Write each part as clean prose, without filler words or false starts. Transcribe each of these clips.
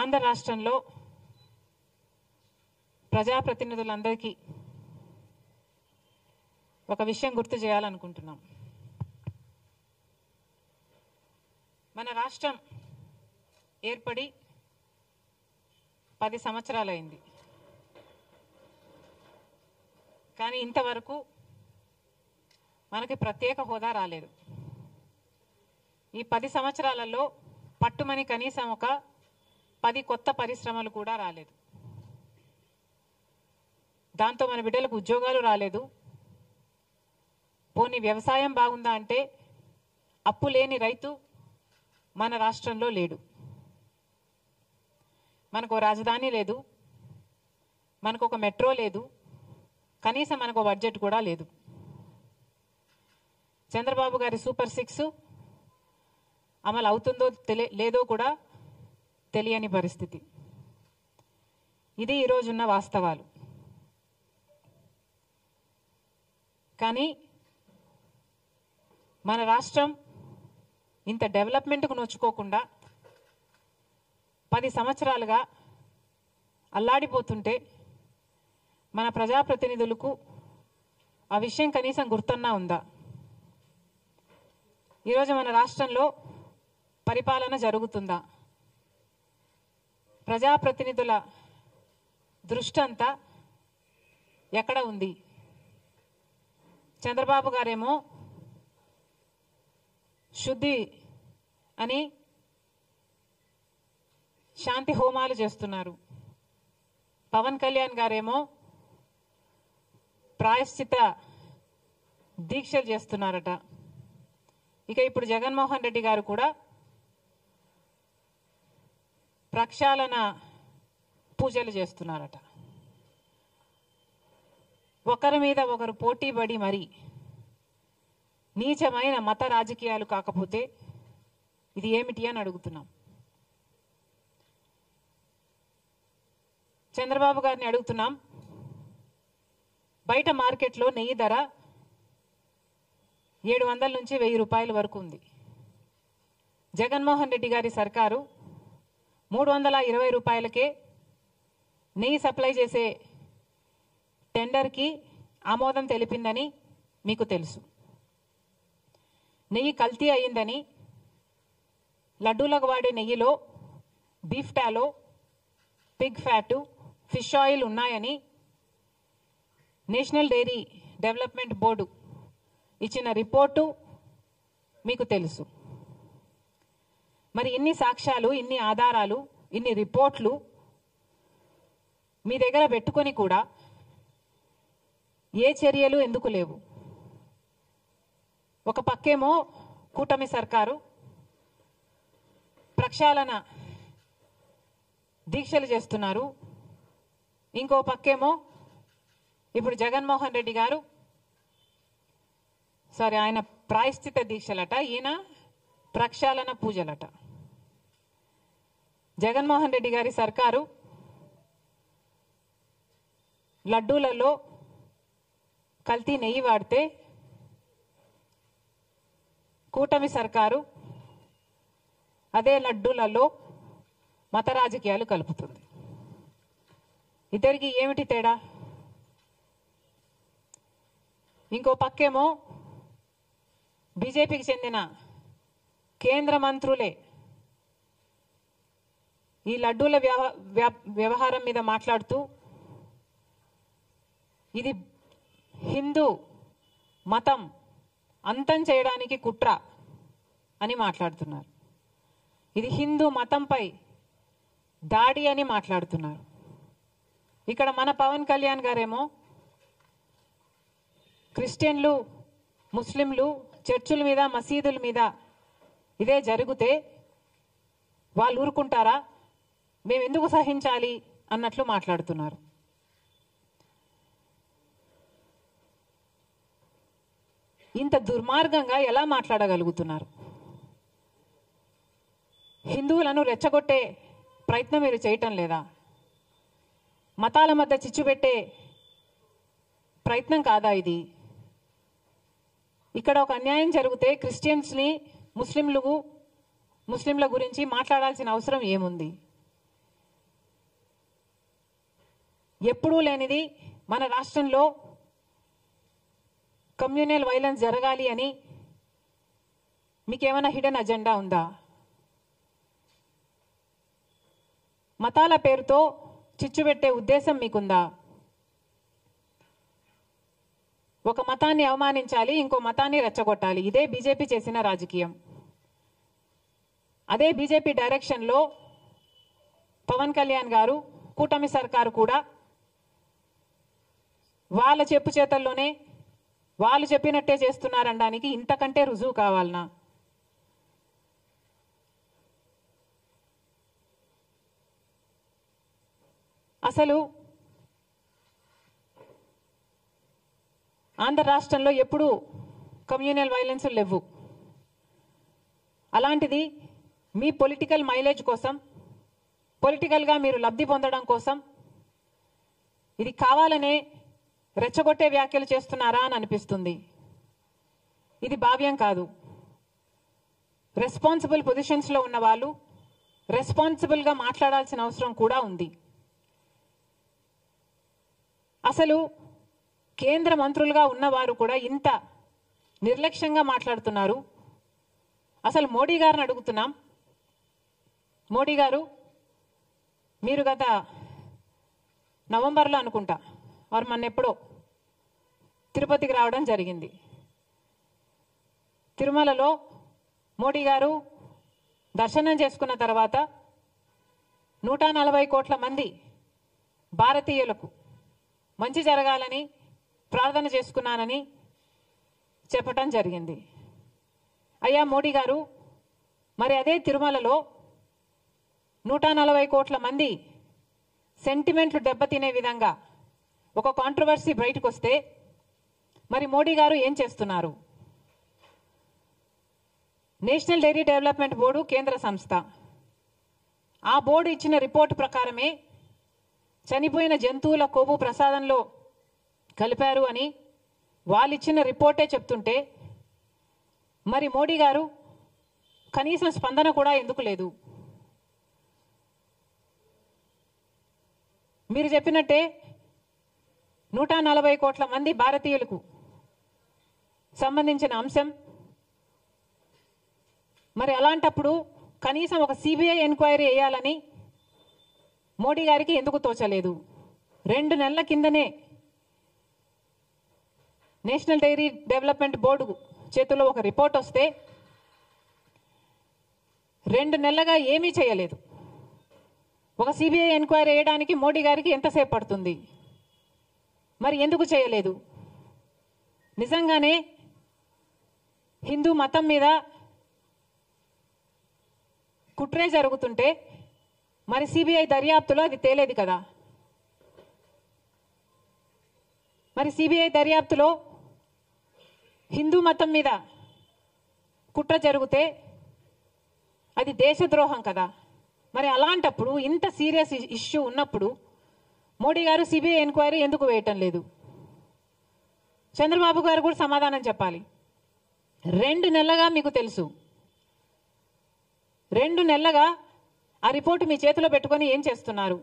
ఆంధ్ర రాష్ట్రంలో ప్రజాప్రతినిధులందరికీ ఒక విషయం గుర్తు చేయాలనుకుంటున్నాం. మన రాష్ట్రం ఏర్పడి 10 సంవత్సరాలైంది. కానీ ఇంతవరకు మనకి ప్రత్యేక హోదా రాలేదు. ఈ 10 సంవత్సరాలలో పట్టుమని కనీసం ఒక 10 కొత్త పరిశ్రమలు కూడా రాలేదు. దాంతో మన బిడ్డలకు ఉద్యోగాలు రాలేదు. పోనీ వ్యవసాయం బాగుందా అంటే అప్పు లేని రైతు మన రాష్ట్రంలో లేడు. మనకు రాజధాని లేదు, మనకు ఒక మెట్రో లేదు, కనీసం మనకు బడ్జెట్ కూడా లేదు. చంద్రబాబు గారి సూపర్ 6 అమలు అవుతుందో లేదో కూడా తెలియని పరిస్థితి. ఇది ఈరోజున్న వాస్తవాలు. కానీ మన రాష్ట్రం ఇంత డెవలప్మెంట్కు నోచుకోకుండా 10 సంవత్సరాలుగా అల్లాడిపోతుంటే మన ప్రజాప్రతినిధులకు ఆ విషయం కనీసం గుర్తున్నా ఉందా? ఈరోజు మన రాష్ట్రంలో పరిపాలన జరుగుతుందా? ప్రజాప్రతినిధుల దృష్టి అంతా ఎక్కడ ఉంది? చంద్రబాబు గారేమో శుద్ధి అని శాంతి హోమాలు చేస్తున్నారు. పవన్ కళ్యాణ్ గారేమో ప్రాయశ్చిత దీక్షలు చేస్తున్నారట. ఇక ఇప్పుడు జగన్మోహన్ రెడ్డి గారు కూడా ప్రక్షాళన పూజలు చేస్తున్నారట. ఒకరి మీద ఒకరు పోటీపడి మరి నీచమైన మత రాజకీయాలు కాకపోతే ఇది ఏమిటి అని అడుగుతున్నాం. చంద్రబాబు గారిని అడుగుతున్నాం. బయట మార్కెట్లో నెయ్యి ధర 700 నుంచి 1000 రూపాయల వరకు ఉంది. జగన్మోహన్ రెడ్డి గారి సర్కారు 320 రూపాయలకే నెయ్యి సప్లై చేసే టెండర్కి ఆమోదం తెలిపిందని మీకు తెలుసు. నెయ్యి కల్తీ అయిందని, లడ్డూలకు వాడే నెయ్యిలో beef టాలో, Pig fat, fish oil ఉన్నాయని నేషనల్ డైరీ డెవలప్మెంట్ బోర్డు ఇచ్చిన రిపోర్టు మీకు తెలుసు. మరి ఇన్ని సాక్ష్యాలు, ఇన్ని ఆధారాలు, ఇన్ని రిపోర్ట్లు మీ దగ్గర పెట్టుకొని కూడా ఏ చర్యలు ఎందుకు లేవు? ఒక పక్కేమో కూటమి సర్కారు ప్రక్షాళన దీక్షలు చేస్తున్నారు, ఇంకో పక్కేమో ఇప్పుడు జగన్మోహన్ రెడ్డి గారు ఆయన ప్రాయశ్చిత దీక్షలట, ఈయన ప్రక్షాళన పూజలట. జగన్మోహన్ రెడ్డి గారి సర్కారు లడ్డూలలో కల్తీ నెయ్యి వాడితే కూటమి సర్కారు అదే లడ్డూలలో మత రాజకీయాలు కలుపుతుంది. ఇద్దరికి ఏమిటి తేడా? ఇంకో పక్కేమో బీజేపీకి చెందిన కేంద్ర మంత్రులే ఈ లడ్డూల వ్యవహారం మీద మాట్లాడుతూ ఇది హిందూ మతం అంతం చేయడానికి కుట్ర అని మాట్లాడుతున్నారు. ఇది హిందూ మతంపై దాడి అని మాట్లాడుతున్నారు. ఇక్కడ మన పవన్ కళ్యాణ్ గారేమో క్రిస్టియన్లు, ముస్లింలు చర్చుల మీద, మసీదుల మీద ఇదే జరిగితే వాళ్ళు ఊరుకుంటారా? మేము ఎందుకు సహించాలి అన్నట్లు మాట్లాడుతున్నారు. ఇంత దుర్మార్గంగా ఎలా మాట్లాడగలుగుతున్నారు? హిందువులను రెచ్చగొట్టే ప్రయత్నం మీరు చేయటం లేదా? మతాల మధ్య చిచ్చు పెట్టే ప్రయత్నం కాదా ఇది? ఇక్కడ ఒక అన్యాయం జరిగితే క్రిస్టియన్స్ని, ముస్లింల గురించి మాట్లాడాల్సిన అవసరం ఏముంది? ఎప్పుడూ లేనిది మన రాష్ట్రంలో కమ్యూనల్ వైలెన్స్ జరగాలి అని మీకేమైనా హిడెన్ అజెండా ఉందా? మతాల పేరుతో చిచ్చు పెట్టే ఉద్దేశం మీకుందా? ఒక మతాన్ని అవమానించాలి, ఇంకో మతాన్ని రెచ్చగొట్టాలి. ఇదే బీజేపీ చేసిన రాజకీయం. అదే బీజేపీ డైరెక్షన్లో పవన్ కళ్యాణ్ గారు, కూటమి సర్కారు కూడా వాళ్ళ చెప్పు చేతల్లోనే వాళ్ళు చెప్పినట్టే చేస్తున్నారనడానికి ఇంతకంటే రుజువు కావాలనా? అసలు ఆంధ్ర రాష్ట్రంలో ఎప్పుడూ కమ్యూనల్ వైలెన్స్ లేవు. అలాంటిది మీ పొలిటికల్ మైలేజ్ కోసం, పొలిటికల్గా మీరు లబ్ధి పొందడం కోసం ఇది కావాలనే రెచ్చగొట్టే వ్యాఖ్యలు చేస్తున్నారా అని అనిపిస్తుంది. ఇది భావ్యం కాదు. రెస్పాన్సిబుల్ పొజిషన్స్లో ఉన్న వాళ్ళు రెస్పాన్సిబుల్గా మాట్లాడాల్సిన అవసరం కూడా ఉంది. అసలు కేంద్ర మంత్రులుగా ఉన్నవారు కూడా ఇంత నిర్లక్ష్యంగా మాట్లాడుతున్నారు. అసలు మోడీ గారిని అడుగుతున్నాం, మోడీ గారు మీరు గత నవంబర్లో అనుకుంటా వారు మొన్న ఎప్పుడో తిరుపతికి రావడం జరిగింది. తిరుమలలో మోడీ గారు దర్శనం చేసుకున్న తర్వాత 140 కోట్ల మంది భారతీయులకు మంచి జరగాలని ప్రార్థన చేసుకున్నానని చెప్పటం జరిగింది. అయ్యా మోడీ గారు, మరి అదే తిరుమలలో 140 కోట్ల మంది సెంటిమెంట్లు దెబ్బతినే విధంగా ఒక కాంట్రవర్సీ బయటకు వస్తే మరి మోడీ గారు ఏం చేస్తున్నారు? నేషనల్ డైరీ డెవలప్మెంట్ బోర్డు కేంద్ర సంస్థ. ఆ బోర్డు ఇచ్చిన రిపోర్టు ప్రకారమే చనిపోయిన జంతువుల కొవ్వు ప్రసాదంలో కలిపారు అని వాళ్ళు ఇచ్చిన రిపోర్టే చెప్తుంటే మరి మోడీ గారు కనీసం స్పందన కూడా ఎందుకు లేదు? మీరు చెప్పినట్టే 140 కోట్ల మంది భారతీయులకు సంబంధించిన అంశం. మరి అలాంటప్పుడు కనీసం ఒక సిబిఐ ఎంక్వైరీ వేయాలని మోడీ గారికి ఎందుకు తోచలేదు? 2 నెలల కిందనే నేషనల్ డైరీ డెవలప్మెంట్ బోర్డు చేతుల్లో ఒక రిపోర్ట్ వస్తే 2 నెలలుగా ఏమీ చేయలేదు. ఒక సిబిఐ ఎంక్వైరీ వేయడానికి మోడీ గారికి ఎంతసేపు పడుతుంది? మరి ఎందుకు చేయలేదు? నిజంగానే హిందూ మతం మీద కుట్రే జరుగుతుంటే మరి సిబిఐ దర్యాప్తులో అది తేలేది కదా? మరి సిబిఐ దర్యాప్తులో హిందూ మతం మీద కుట్ర జరిగితే అది దేశద్రోహం కదా? మరి అలాంటప్పుడు ఇంత సీరియస్ ఇష్యూ ఉన్నప్పుడు మోడీ గారు సిబిఐ ఎంక్వైరీ ఎందుకు వేయటం లేదు? చంద్రబాబు గారు కూడా సమాధానం చెప్పాలి. 2 నెలలుగా మీకు తెలుసు, 2 నెలలుగా ఆ రిపోర్టు మీ చేతిలో పెట్టుకొని ఏం చేస్తున్నారు?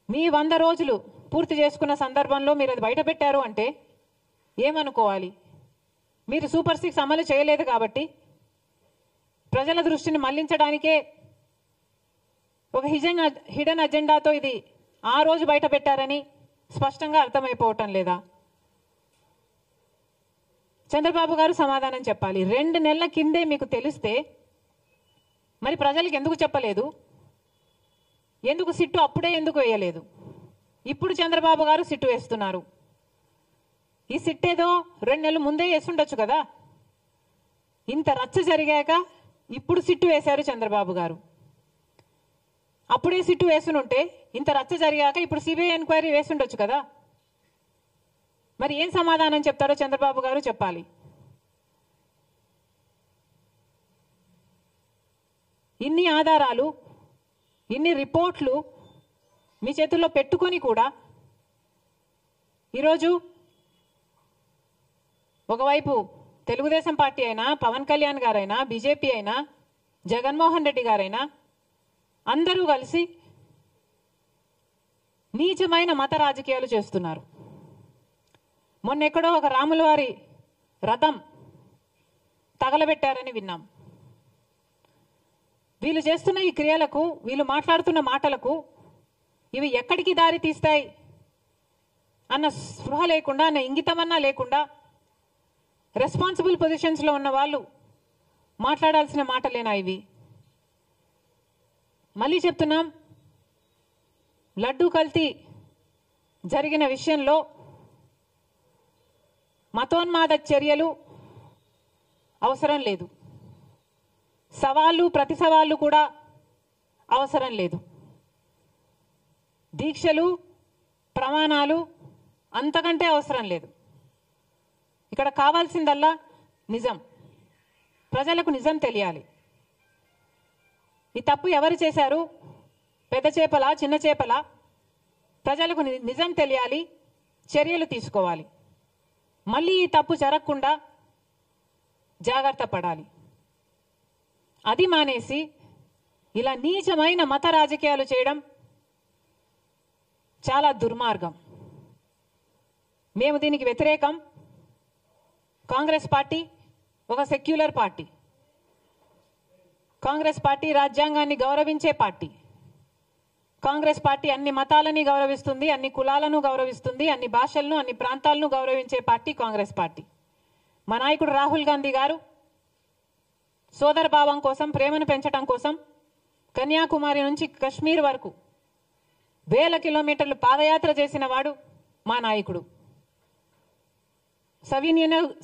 మీ 100 రోజులు పూర్తి చేసుకున్న సందర్భంలో మీరు అది బయట పెట్టారు అంటే ఏమనుకోవాలి? మీరు సూపర్ 6 అమలు చేయలేదు కాబట్టి ప్రజల దృష్టిని మళ్లించడానికే ఒక హిడెన్ అజెండాతో ఇది ఆ రోజు బయట పెట్టారని స్పష్టంగా అర్థమైపోవటం లేదా? చంద్రబాబు గారు సమాధానం చెప్పాలి. 2 నెలల కిందే మీకు తెలిస్తే మరి ప్రజలకు ఎందుకు చెప్పలేదు? ఎందుకు సిట్టు అప్పుడే ఎందుకు వేయలేదు? ఇప్పుడు చంద్రబాబు గారు సిట్టు వేస్తున్నారు. ఈ సిట్టేదో 2 నెలలు ముందే వేస్తుండొచ్చు కదా? ఇంత రచ్చ జరిగాక ఇప్పుడు సిట్టు వేశారు చంద్రబాబు గారు. అప్పుడే సిట్టు వేసునుంటే ఇంత రచ్చ జరిగాక ఇప్పుడు సిబిఐ ఎంక్వైరీ వేస్తుండొచ్చు కదా? మరి ఏం సమాధానం చెప్తారో చంద్రబాబు గారు చెప్పాలి. ఇన్ని ఆధారాలు, ఇన్ని రిపోర్ట్లు మీ చేతుల్లో పెట్టుకొని కూడా ఈరోజు ఒకవైపు తెలుగుదేశం పార్టీ అయినా, పవన్ కళ్యాణ్ గారైనా, బీజేపీ అయినా, జగన్మోహన్ రెడ్డి గారైనా అందరూ కలిసి నీచమైన మత రాజకీయాలు చేస్తున్నారు. మొన్నెక్కడో ఒక రాముల వారి రథం తగలబెట్టారని విన్నాం. వీళ్ళు చేస్తున్న ఈ క్రియలకు, వీళ్ళు మాట్లాడుతున్న మాటలకు ఇవి ఎక్కడికి దారి తీస్తాయి అన్న స్పృహ లేకుండా, అన్న ఇంగితమన్నా లేకుండా రెస్పాన్సిబుల్ పొజిషన్స్లో ఉన్న వాళ్ళు మాట్లాడాల్సిన మాటలేనా ఇవి? మళ్ళీ చెప్తున్నాం, లడ్డూ కల్తీ జరిగిన విషయంలో మతోన్మాద చర్యలు అవసరం లేదు, సవాళ్ళు ప్రతి సవాళ్ళు కూడా అవసరం లేదు. దీక్షలు, ప్రమాణాలు అంతకంటే అవసరం లేదు. ఇక్కడ కావాల్సిందల్లా నిజం. ప్రజలకు నిజం తెలియాలి. ఈ తప్పు ఎవరు చేశారు, పెద్ద చేపలా చిన్న చేపలా, ప్రజలకు నిజం తెలియాలి, చర్యలు తీసుకోవాలి. మళ్ళీ ఈ తప్పు జరగకుండా జాగ్రత్త పడాలి. అది మానేసి ఇలా నీచమైన మత రాజకీయాలు చేయడం చాలా దుర్మార్గం. మేము దీనికి వ్యతిరేకం. కాంగ్రెస్ పార్టీ ఒక సెక్యులర్ పార్టీ. కాంగ్రెస్ పార్టీ రాజ్యాంగాన్ని గౌరవించే పార్టీ. కాంగ్రెస్ పార్టీ అన్ని మతాలని గౌరవిస్తుంది, అన్ని కులాలను గౌరవిస్తుంది, అన్ని భాషలను, అన్ని ప్రాంతాలను గౌరవించే పార్టీ కాంగ్రెస్ పార్టీ. మా నాయకుడు రాహుల్ గాంధీ గారు సోదర భావం కోసం, ప్రేమను పెంచడం కోసం కన్యాకుమారి నుంచి కశ్మీర్ వరకు వేల కిలోమీటర్లు పాదయాత్ర చేసిన వాడు మా నాయకుడు.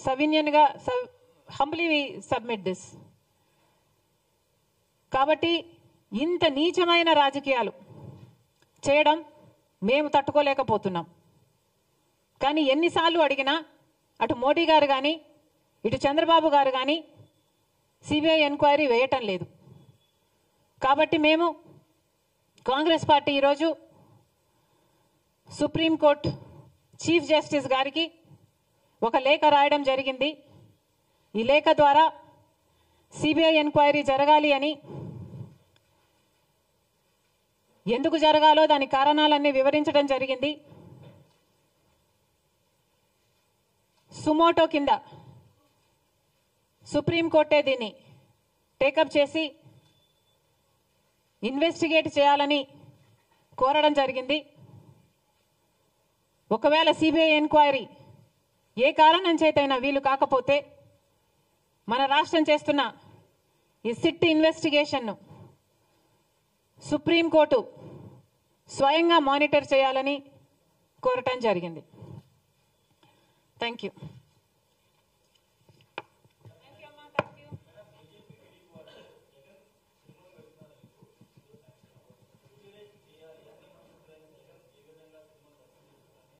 సవినయంగా హంబ్లీ వి సబ్మిట్ దిస్. కాబట్టి ఇంత నీచమైన రాజకీయాలు చేయడం మేము తట్టుకోలేకపోతున్నాం. కానీ ఎన్నిసార్లు అడిగినా అటు మోడీ గారు కానీ ఇటు చంద్రబాబు గారు కానీ సిబిఐ ఎంక్వైరీ వేయటం లేదు. కాబట్టి మేము కాంగ్రెస్ పార్టీ ఈరోజు సుప్రీంకోర్టు చీఫ్ జస్టిస్ గారికి ఒక లేఖ రాయడం జరిగింది. ఈ లేఖ ద్వారా సిబిఐ ఎంక్వైరీ జరగాలి అని, ఎందుకు జరగాలో దాని కారణాలన్నీ వివరించడం జరిగింది. సుమోటో కింద సుప్రీంకోర్టే దీన్ని టేకప్ చేసి ఇన్వెస్టిగేట్ చేయాలని కోరడం జరిగింది. ఒకవేళ సిబిఐ ఎంక్వైరీ ఏ కారణం చేతైనా వీలు కాకపోతే మన రాష్ట్రం చేస్తున్న ఈ సిట్ ఇన్వెస్టిగేషన్ను సుప్రీంకోర్టు స్వయంగా మానిటర్ చేయాలని కోరటం జరిగింది. Thank you.